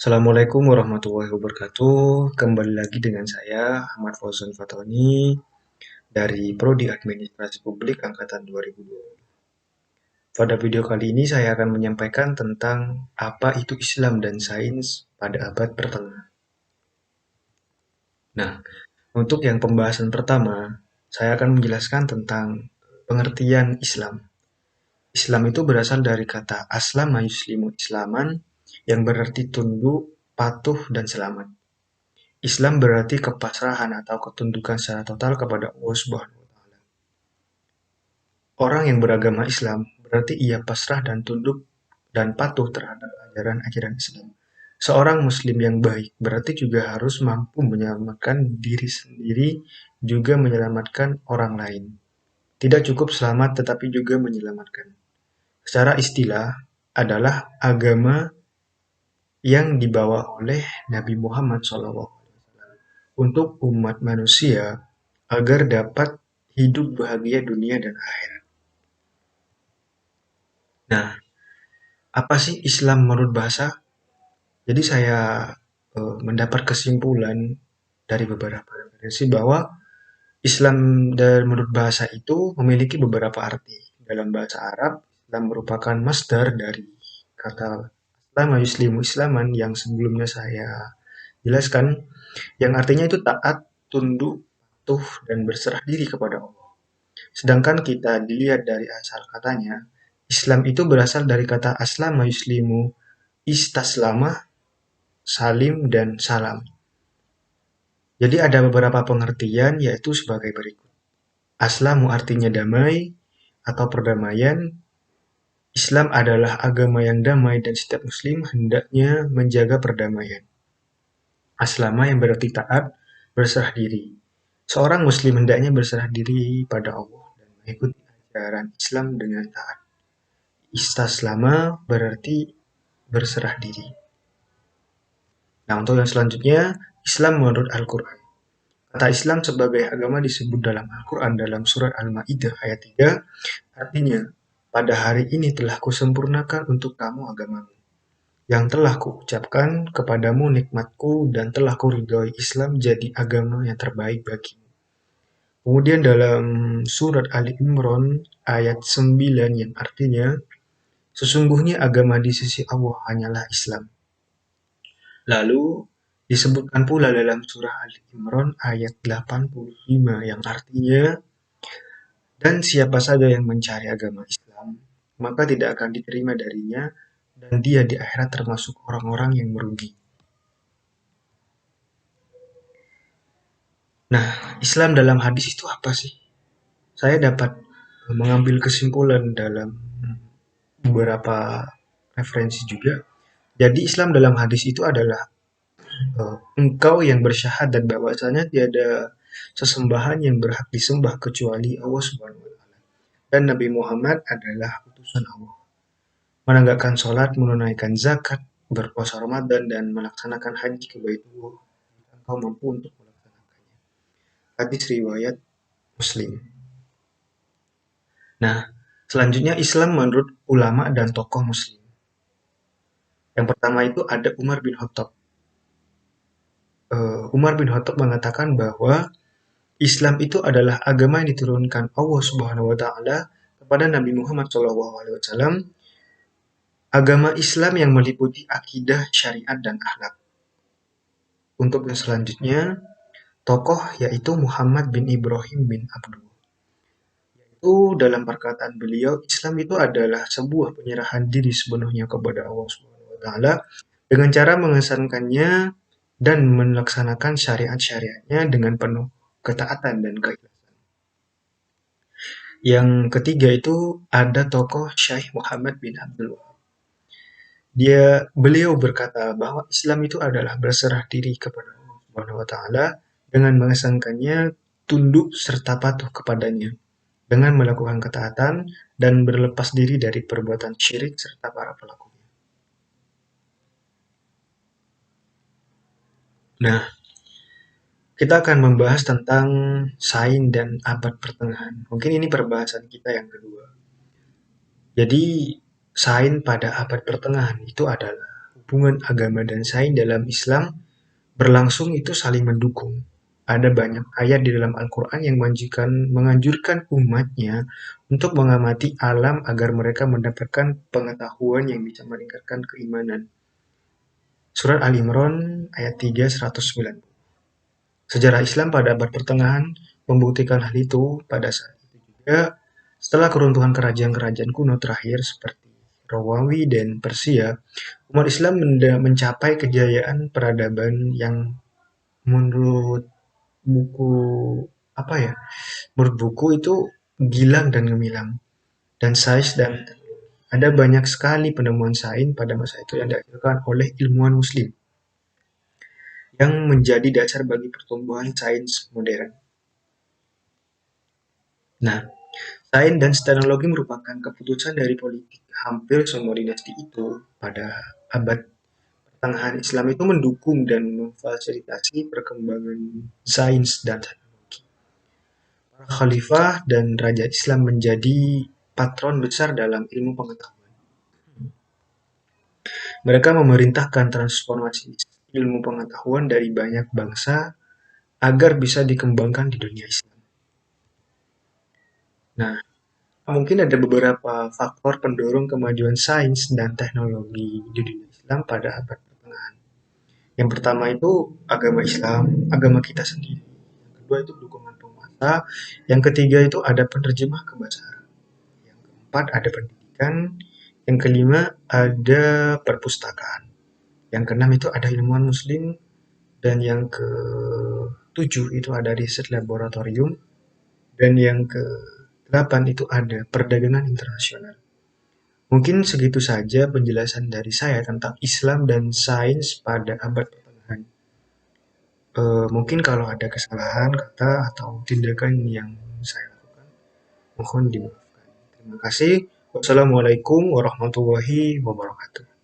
Assalamualaikum warahmatullahi wabarakatuh. Kembali lagi dengan saya, Ahmad Fauzan Fatoni, dari Prodi Administrasi Publik Angkatan 2020. Pada video kali ini saya akan menyampaikan tentang apa itu Islam dan sains pada abad pertengahan. Nah, untuk yang pembahasan pertama, saya akan menjelaskan tentang pengertian Islam. Islam itu berasal dari kata aslama yuslimu islaman yang berarti tunduk, patuh, dan selamat. Islam berarti kepasrahan atau ketundukan secara total kepada Allah Subhanahu wa Ta'ala. Orang yang beragama Islam berarti ia pasrah dan tunduk dan patuh terhadap ajaran-ajaran Islam. Seorang Muslim yang baik berarti juga harus mampu menyelamatkan diri sendiri, juga menyelamatkan orang lain. Tidak cukup selamat, tetapi juga menyelamatkan. Secara istilah, adalah agama yang dibawa oleh Nabi Muhammad SAW untuk umat manusia agar dapat hidup bahagia dunia dan akhirat. Nah, apa sih Islam menurut bahasa? Jadi saya mendapat kesimpulan dari beberapa referensi bahwa Islam menurut bahasa itu memiliki beberapa arti. Dalam bahasa Arab, Islam merupakan masdar dari kata Islama yuslimu islaman yang sebelumnya saya jelaskan, yang artinya itu taat, tunduk, patuh, dan berserah diri kepada Allah. Sedangkan kita dilihat dari asal katanya, Islam itu berasal dari kata aslama yuslimu, istaslama, salim, dan salam. Jadi ada beberapa pengertian yaitu sebagai berikut. Aslamu artinya damai atau perdamaian. Islam adalah agama yang damai dan setiap muslim hendaknya menjaga perdamaian. Aslama yang berarti taat, berserah diri. Seorang muslim hendaknya berserah diri pada Allah dan mengikuti ajaran Islam dengan taat. Istaslama berarti berserah diri. Nah, untuk yang selanjutnya, Islam menurut Al-Quran. Kata Islam sebagai agama disebut dalam Al-Quran dalam surat Al-Ma'idah ayat 3, artinya, pada hari ini telah kusempurnakan untuk kamu agamamu, yang telah kuucapkan kepadamu nikmatku dan telah kuridhoi Islam jadi agama yang terbaik bagimu. Kemudian dalam surat Ali Imran ayat 9 yang artinya, sesungguhnya agama di sisi Allah hanyalah Islam. Lalu disebutkan pula dalam surah Ali Imran ayat 85 yang artinya, dan siapa saja yang mencari agama Islam, maka tidak akan diterima darinya, dan dia di akhirat termasuk orang-orang yang merugi. Nah, Islam dalam hadis itu apa sih? Saya dapat mengambil kesimpulan dalam beberapa referensi juga. Jadi Islam dalam hadis itu adalah engkau yang bersyahadat bahwasanya tiada sesembahan yang berhak disembah kecuali Allah Subhanahu wa Ta'ala. Dan Nabi Muhammad adalah utusan Allah. Menegakkan sholat, menunaikan zakat, berpuasa Ramadan, dan melaksanakan haji ke Baitullah. Engkau mampu untuk melaksanakannya. Hadis riwayat Muslim. Nah, selanjutnya Islam menurut ulama dan tokoh Muslim. Yang pertama itu ada Umar bin Khattab. Umar bin Khattab mengatakan bahwa Islam itu adalah agama yang diturunkan Allah Subhanahu wa Ta'ala kepada Nabi Muhammad SAW. Agama Islam yang meliputi akidah, syariat, dan akhlak. Untuk yang selanjutnya, tokoh yaitu Muhammad bin Ibrahim bin Abdullah. Itu dalam perkataan beliau, Islam itu adalah sebuah penyerahan diri sepenuhnya kepada Allah Subhanahu wa Ta'ala dengan cara mengesankannya dan melaksanakan syariat-syariatnya dengan penuh ketaatan dan keikhlasan. Yang ketiga itu ada tokoh Syekh Muhammad bin Abdul Wahab. Beliau berkata bahwa Islam itu adalah berserah diri kepada Allah Subhanahu wa Ta'ala dengan mengesankannya, tunduk serta patuh kepadanya, dengan melakukan ketaatan dan berlepas diri dari perbuatan syirik serta para pelakunya. Nah, kita akan membahas tentang sains dan abad pertengahan. Mungkin ini perbahasan kita yang kedua. Jadi, sains pada abad pertengahan itu adalah hubungan agama dan sains dalam Islam berlangsung itu saling mendukung. Ada banyak ayat di dalam Al-Quran yang menganjurkan umatnya untuk mengamati alam agar mereka mendapatkan pengetahuan yang bisa meningkatkan keimanan. Surat Al-Imran ayat 3, 190. Sejarah Islam pada abad pertengahan membuktikan hal itu. Pada saat itu juga, setelah keruntuhan kerajaan-kerajaan kuno terakhir seperti Romawi dan Persia, umat Islam mencapai kejayaan peradaban yang menurut buku apa ya? Menurut buku itu gilang dan gemilang. Dan sains dan ada banyak sekali penemuan sains pada masa itu yang dihasilkan oleh ilmuwan Muslim yang menjadi dasar bagi pertumbuhan sains modern. Nah, sains dan teknologi merupakan keputusan dari politik. Hampir semua dinasti itu pada abad pertengahan Islam itu mendukung dan memfasilitasi perkembangan sains dan teknologi. Para khalifah dan raja Islam menjadi patron besar dalam ilmu pengetahuan. Mereka memerintahkan transformasi ilmu pengetahuan dari banyak bangsa agar bisa dikembangkan di dunia Islam. Nah, mungkin ada beberapa faktor pendorong kemajuan sains dan teknologi di dunia Islam pada abad pertengahan. Yang pertama itu agama Islam, agama kita sendiri. Yang kedua itu dukungan penguasa. Yang ketiga itu ada penerjemah ke bahasa Arab. Yang keempat ada pendidikan. Yang kelima ada perpustakaan. Yang keenam itu ada ilmuwan Muslim. Dan yang ketujuh itu ada riset laboratorium. Dan yang ke-8 itu ada perdagangan internasional. Mungkin segitu saja penjelasan dari saya tentang Islam dan sains pada abad pertengahan. Mungkin kalau ada kesalahan kata atau tindakan yang saya lakukan, mohon dimaafkan. Terima kasih. Wassalamualaikum warahmatullahi wabarakatuh.